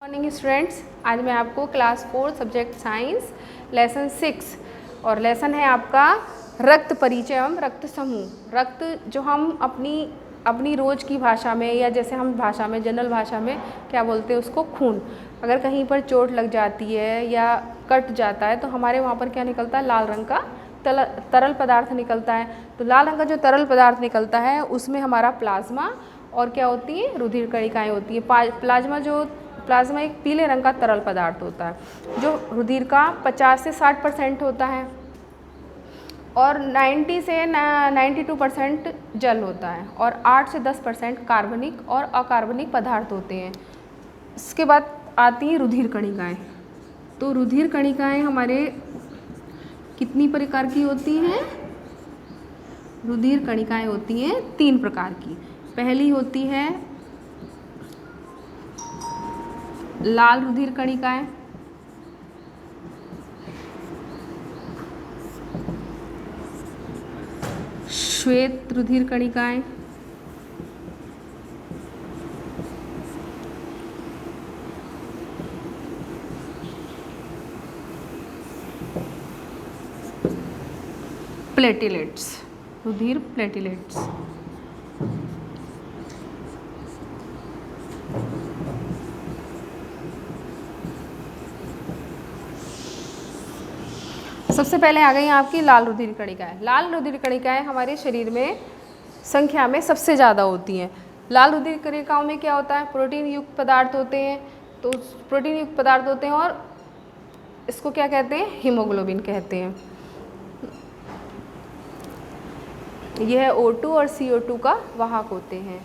Morning students, आज मैं आपको क्लास 4 सब्जेक्ट साइंस लेसन 6 और लेसन है आपका रक्त परिचय एवं रक्त समूह। रक्त जो हम अपनी रोज़ की भाषा में या जैसे हम भाषा में जनरल भाषा में क्या बोलते हैं उसको खून। अगर कहीं पर चोट लग जाती है या कट जाता है तो हमारे वहाँ पर क्या निकलता है, लाल रंग का तरल पदार्थ निकलता है। तो लाल रंग का जो तरल पदार्थ निकलता है उसमें हमारा प्लाज्मा और क्या होती है, रुधिर कणिकाएँ होती है। प्लाज्मा एक पीले रंग का तरल पदार्थ होता है जो रुधिर का 50 से 60% होता है और 90 से 92% जल होता है और 8 से 10% कार्बनिक और अकार्बनिक पदार्थ होते हैं। इसके बाद आती हैं रुधिर कणिकाएँ। तो रुधिर कणिकाएँ हमारे कितनी प्रकार की होती हैं? रुधिर कणिकाएँ होती हैं 3 प्रकार की। पहली होती है लाल रुधिर कणिकाएँ, श्वेत रुधिर कणिकाएँ, प्लेटिलेट्स, रुधिर प्लेटिलेट्स। सबसे पहले आ गई आपकी लाल रुधिर कणिकाएँ। लाल रुधिर कणिकाएँ हमारे शरीर में संख्या में सबसे ज़्यादा होती हैं। लाल रुधिर कणिकाओं में क्या होता है, प्रोटीन युक्त पदार्थ होते हैं। तो प्रोटीन युक्त पदार्थ होते हैं और इसको क्या कहते हैं, हीमोग्लोबिन कहते हैं। यह O2 और CO2 का वाहक होते हैं,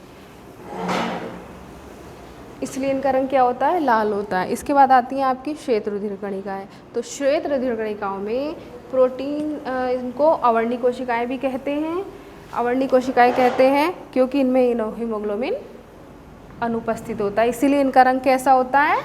इसलिए इनका रंग क्या होता है, लाल होता है। इसके बाद आती हैं आपकी श्वेत रुधिर कणिकाएँ। तो श्वेत रुधिर कणिकाओं में प्रोटीन, इनको अवर्णी कोशिकाएं भी कहते हैं। अवर्णी कोशिकाएं कहते हैं क्योंकि इनमें हीमोग्लोबिन अनुपस्थित होता है, इसीलिए इनका रंग कैसा होता है,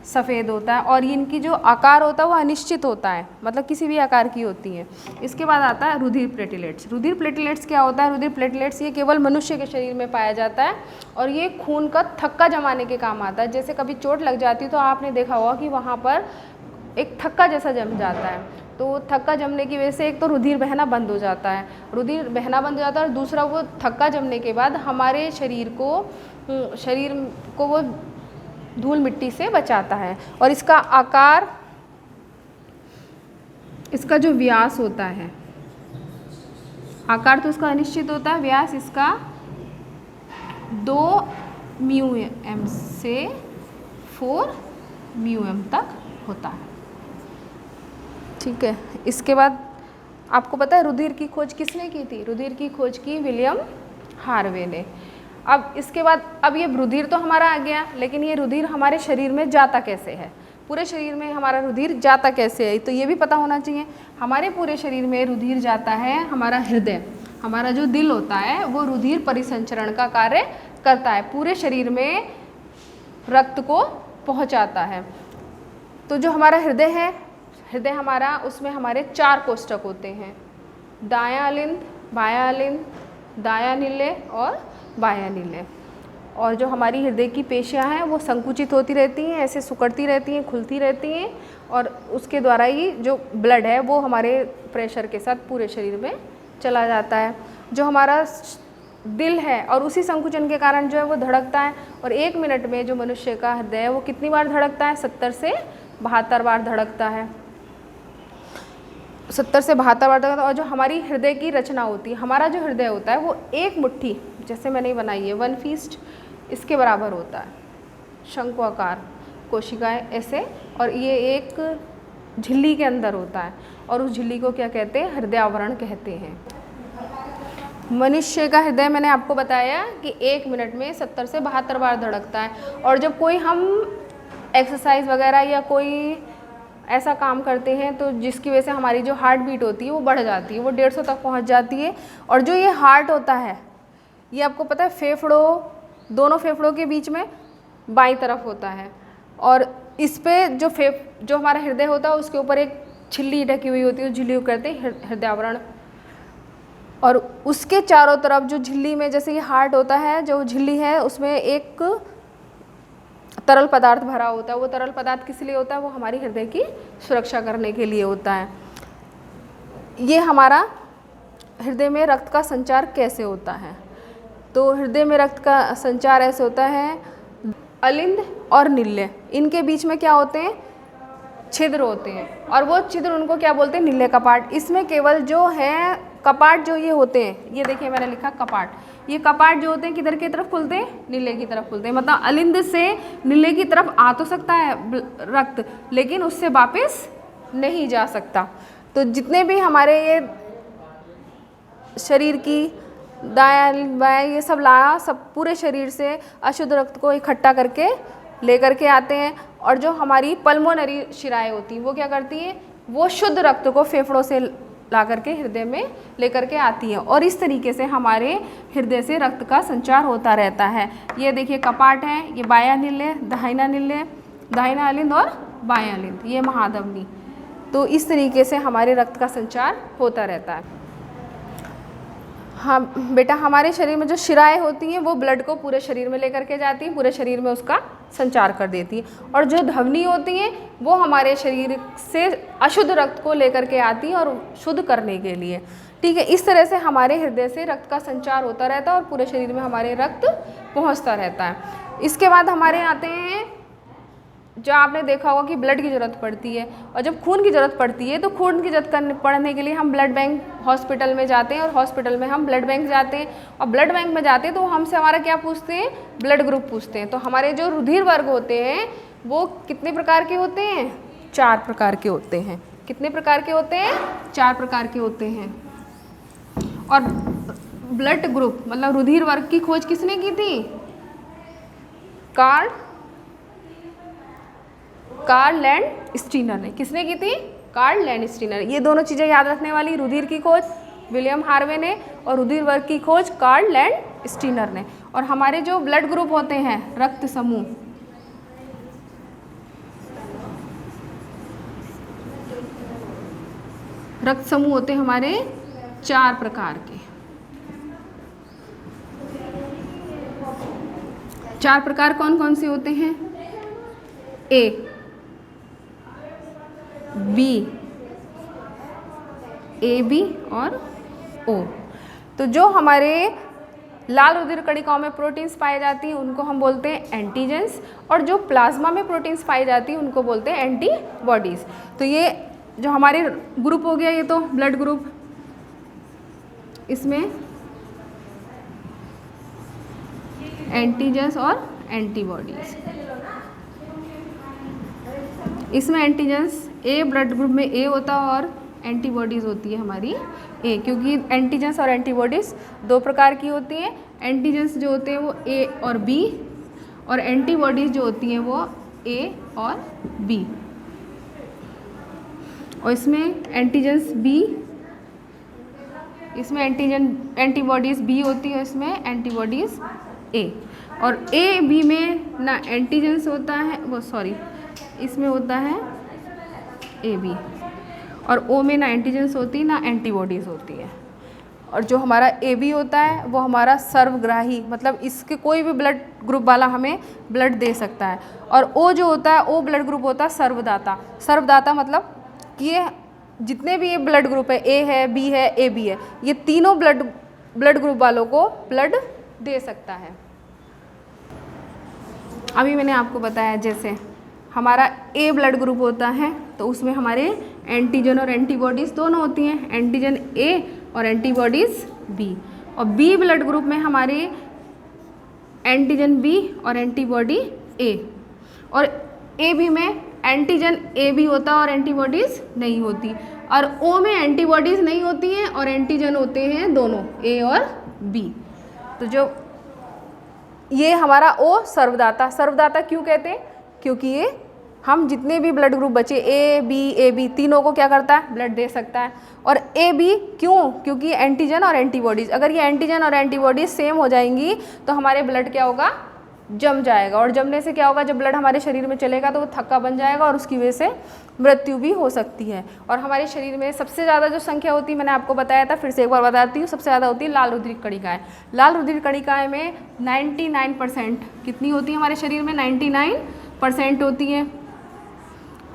सफ़ेद होता है। और इनकी जो आकार होता है वो अनिश्चित होता है, मतलब किसी भी आकार की होती है। इसके बाद आता है रुधिर प्लेटिलेट्स। रुधिर प्लेटिलेट्स क्या होता है, रुधिर प्लेटिलेट्स ये केवल मनुष्य के शरीर में पाया जाता है और ये खून का थक्का जमाने के काम आता है। जैसे कभी चोट लग जाती है तो आपने देखा होगा कि वहाँ पर एक थक्का जैसा जम जाता है। तो थक्का जमने की वजह से एक तो रुधिर बहना बंद हो जाता है, रुधिर बहना बंद हो जाता है और दूसरा वो थक्का जमने के बाद हमारे शरीर को वो धूल मिट्टी से बचाता है। और इसका आकार, इसका जो व्यास होता है, आकार तो इसका अनिश्चित होता है, व्यास इसका 2 μm से 4 μm तक होता है। ठीक है। इसके बाद आपको पता है रुधिर की खोज किसने की थी? रुधिर की खोज की विलियम हार्वे ने। अब इसके बाद, अब ये रुधिर तो हमारा आ गया, लेकिन ये रुधिर हमारे शरीर में जाता कैसे है, पूरे शरीर में हमारा रुधिर जाता कैसे है, तो ये भी पता होना चाहिए। हमारे पूरे शरीर में रुधिर जाता है, हमारा हृदय, हमारा जो दिल होता है वो रुधिर परिसंचरण का कार्य करता है, पूरे शरीर में रक्त को पहुँचाता है। तो जो हमारा हृदय है, हृदय हमारा, उसमें हमारे 4 कोष्ठक होते हैं, दायां अलिंद, बायां अलिंद, दायां नीले और बायां नीले। और जो हमारी हृदय की पेशियां हैं वो संकुचित होती रहती हैं, ऐसे सिकुड़ती रहती हैं, खुलती रहती हैं और उसके द्वारा ही जो ब्लड है वो हमारे प्रेशर के साथ पूरे शरीर में चला जाता है। जो हमारा दिल है और उसी संकुचन के कारण जो है वो धड़कता है और 1 मिनट में जो मनुष्य का हृदय है वो कितनी बार धड़कता है, 70 से 72 बार धड़कता है, 70 से 72 बार धड़कता है। और जो हमारी हृदय की रचना होती है, हमारा जो हृदय होता है वो एक मुट्ठी, जैसे मैंने बनाई है 1 फीस्ट, इसके बराबर होता है, शंकु आकार कोशिकाएं ऐसे, और ये एक झिल्ली के अंदर होता है और उस झिल्ली को क्या कहते हैं, हृदय आवरण कहते हैं। मनुष्य का हृदय मैंने आपको बताया कि 1 मिनट में 70 से 72 बार धड़कता है। और जब कोई हम एक्सरसाइज वगैरह या कोई ऐसा काम करते हैं तो जिसकी वजह से हमारी जो हार्ट बीट होती है वो बढ़ जाती है, वो 150 तक पहुंच जाती है। और जो ये हार्ट होता है ये आपको पता है फेफड़ों, दोनों फेफड़ों के बीच में बाईं तरफ होता है और इस पे जो हमारा हृदय होता है उसके ऊपर एक झिल्ली ढकी हुई होती है, उस झिल्ली को कहते हैं हृदय आवरण। और उसके चारों तरफ जो झिल्ली में, जैसे ये हार्ट होता है, जो झिल्ली है उसमें एक तरल पदार्थ भरा होता है। वो तरल पदार्थ किस लिए होता है? वो हमारी हृदय की सुरक्षा करने के लिए होता है। ये हमारा हृदय में रक्त का संचार कैसे होता है? तो हृदय में रक्त का संचार ऐसे होता है, अलिंद और निल्य, इनके बीच में क्या होते हैं? छिद्र होते हैं, और वो छिद्र उनको क्या बोलते हैं? निल्य कपाट। इसमें केवल जो है कपाट जो ये होते हैं, ये देखिए मैंने लिखा कपाट, ये कपाट जो होते हैं किधर की तरफ खुलते हैं? निल्य की तरफ खुलते हैं। मतलब अलिंद से निल्य की तरफ आ तो सकता है रक्त, लेकिन उससे वापस नहीं जा सकता। तो जितने भी हमारे ये शरीर की दायां बायां ये सब लाया, सब पूरे शरीर से अशुद्ध रक्त को इकट्ठा करके लेकर के आते हैं। और जो हमारी पल्मोनरी शिराएं होती हैं वो क्या करती हैं? वो शुद्ध रक्त को फेफड़ों से ला करके हृदय में लेकर के आती है, और इस तरीके से हमारे हृदय से रक्त का संचार होता रहता है। ये देखिए कपाट है, ये बायां निल्य, दाहिना अलिंद और बायां अलिंद, ये महाधमनी। तो इस तरीके से हमारे रक्त का संचार होता रहता है। हाँ बेटा, हमारे शरीर में जो शिराएं होती हैं वो ब्लड को पूरे शरीर में लेकर के जाती हैं, पूरे शरीर में उसका संचार कर देती हैं। और जो धमनी होती हैं वो हमारे शरीर से अशुद्ध रक्त को लेकर के आती हैं और शुद्ध करने के लिए। ठीक है, इस तरह से हमारे हृदय से रक्त का संचार होता रहता है और पूरे शरीर में हमारे रक्त पहुँचता रहता है। इसके बाद हमारे आते हैं, जो आपने देखा होगा कि ब्लड की ज़रूरत पड़ती है, और जब खून की ज़रूरत पड़ती है तो खून की ज़रूरत पड़ने के लिए हम ब्लड बैंक हॉस्पिटल में जाते हैं, और हॉस्पिटल में हम ब्लड बैंक जाते हैं, और ब्लड बैंक में जाते हैं तो हमसे हमारा क्या पूछते हैं? ब्लड ग्रुप पूछते हैं। तो हमारे जो रुधिर वर्ग होते हैं वो कितने प्रकार के होते हैं? 4 प्रकार के होते हैं। कितने प्रकार के होते हैं? 4 प्रकार के होते हैं। और ब्लड ग्रुप मतलब रुधिर वर्ग की खोज किसने की थी? कार्ल लैंडस्टीनर ने। किसने की थी? Karl Landsteiner. ये दोनों चीज़ें याद रखने वाली, रुधिर की खोज विलियम हार्वे ने और रुधिर वर्ग की खोज कार्ल लैंडस्टीनर ने। और हमारे जो ब्लड ग्रुप होते हैं, रक्त समूह, रक्त समूह होते हैं हमारे 4 प्रकार के। 4 प्रकार कौन कौन से होते हैं? ए, बी, ए बी और ओ। तो जो हमारे लाल रुधिर कणिकाओं में प्रोटीन्स पाई जाती हैं उनको हम बोलते हैं एंटीजेंस, और जो प्लाज्मा में प्रोटीन्स पाई जाती हैं उनको बोलते हैं एंटीबॉडीज़। तो ये जो हमारे ग्रुप हो गया, ये तो ब्लड ग्रुप, इसमें एंटीजेंस और एंटीबॉडीज़। इसमें एंटीजेंस ए, ब्लड ग्रुप में ए होता है और एंटीबॉडीज़ होती है हमारी ए, क्योंकि एंटीजेंस और एंटीबॉडीज़ 2 प्रकार की होती हैं। एंटीजेंस जो होते हैं वो ए और बी, और एंटीबॉडीज़ जो होती हैं वो ए और बी। और इसमें एंटीजेंस बी, इसमें एंटीबॉडीज़ बी होती है, इसमें एंटीबॉडीज़ ए। और ए बी में ना एंटीजेंस होता है, वो सॉरी इसमें होता है ए बी, और ओ में ना एंटीजेंस होती ना एंटीबॉडीज़ होती है। और जो हमारा ए बी होता है वो हमारा सर्वग्राही, मतलब इसके कोई भी ब्लड ग्रुप वाला हमें ब्लड दे सकता है। और ओ जो होता है, ओ ब्लड ग्रुप होता है सर्वदाता। सर्वदाता मतलब कि ये जितने भी ये ब्लड ग्रुप है, ए है, बी है, ए बी है, ये तीनों ब्लड ग्रुप वालों को ब्लड दे सकता है। अभी मैंने आपको बताया जैसे हमारा ए ब्लड ग्रुप होता है तो उसमें हमारे एंटीजन और एंटीबॉडीज़ दोनों होती हैं, एंटीजन ए और एंटीबॉडीज़ बी। और बी ब्लड ग्रुप में हमारे एंटीजन बी और एंटीबॉडी ए। और ए बी में एंटीजन ए बी होता है और एंटीबॉडीज़ नहीं होती। और ओ में एंटीबॉडीज़ नहीं होती हैं और एंटीजन होते हैं दोनों, ए और बी। तो जो ये हमारा ओ सर्वदाता, सर्वदाता क्यों कहते हैं? क्योंकि ये हम जितने भी ब्लड ग्रुप बचे ए बी तीनों को क्या करता है? ब्लड दे सकता है। और ए बी क्यों? क्योंकि एंटीजन और एंटीबॉडीज़, अगर ये एंटीजन और एंटीबॉडीज़ सेम हो जाएंगी तो हमारे ब्लड क्या होगा? जम जाएगा, और जमने से क्या होगा, जब ब्लड हमारे शरीर में चलेगा तो वो थक्का बन जाएगा और उसकी वजह से मृत्यु भी हो सकती है। और हमारे शरीर में सबसे ज़्यादा जो संख्या होती है, मैंने आपको बताया था, फिर से एक बार बताती हूँ, सबसे ज़्यादा होती है लाल रुधिर कणिकाएँ। लाल रुधिर कणिकाएँ में 99% कितनी होती है हमारे शरीर में, 99% होती है।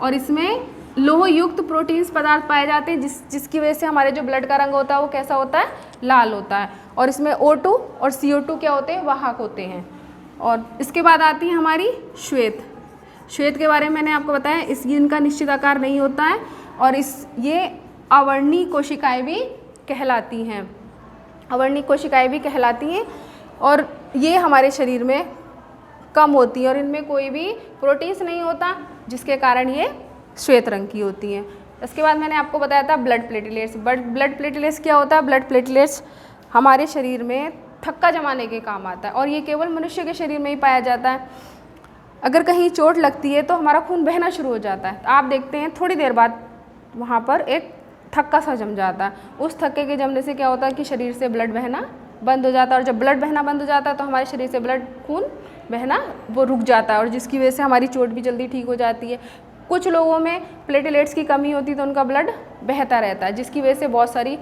और इसमें लोह युक्त प्रोटीन्स पदार्थ पाए जाते हैं, जिसकी वजह से हमारे जो ब्लड का रंग होता है वो कैसा होता है, लाल होता है। और इसमें O2 और CO2 क्या होते हैं, वाहक होते हैं। और इसके बाद आती है हमारी श्वेत। श्वेत के बारे में मैंने आपको बताया, इनका निश्चित आकार नहीं होता है, और ये अवर्णीय कोशिकाएं भी कहलाती हैं, अवर्णीय कोशिकाएं भी कहलाती हैं। और ये हमारे शरीर में कम होती है, और इनमें कोई भी प्रोटीन्स नहीं होता, जिसके कारण ये श्वेत रंग की होती हैं। इसके बाद मैंने आपको बताया था ब्लड प्लेटलेट्स। ब्लड प्लेटलेट्स क्या होता है, ब्लड प्लेटलेट्स हमारे शरीर में थक्का जमाने के काम आता है, और ये केवल मनुष्य के शरीर में ही पाया जाता है। अगर कहीं चोट लगती है तो हमारा खून बहना शुरू हो जाता है, तो आप देखते हैं थोड़ी देर बाद वहाँ पर एक थक्का सा जम जाता है। उस थक्के के जमने से क्या होता है कि शरीर से ब्लड बहना बंद हो जाता है, और जब ब्लड बहना बंद हो जाता है तो हमारे शरीर से खून बहना वो रुक जाता है, और जिसकी वजह से हमारी चोट भी जल्दी ठीक हो जाती है। कुछ लोगों में प्लेटलेट्स की कमी होती है तो उनका ब्लड बहता रहता है, जिसकी वजह से बहुत सारी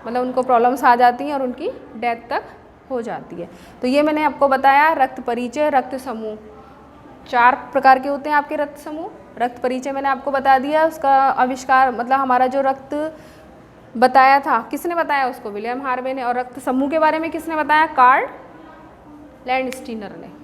उनको प्रॉब्लम्स आ जाती हैं और उनकी डेथ तक हो जाती है। तो ये मैंने आपको बताया रक्त परिचय, रक्त समूह। 4 प्रकार के होते हैं आपके रक्त समूह। रक्त परिचय मैंने आपको बता दिया, उसका आविष्कार हमारा जो रक्त बताया था, किसने बताया उसको, विलियम हार्वे ने। और रक्त समूह के बारे में किसने बताया, कार्ल लैंडस्टीनर ने।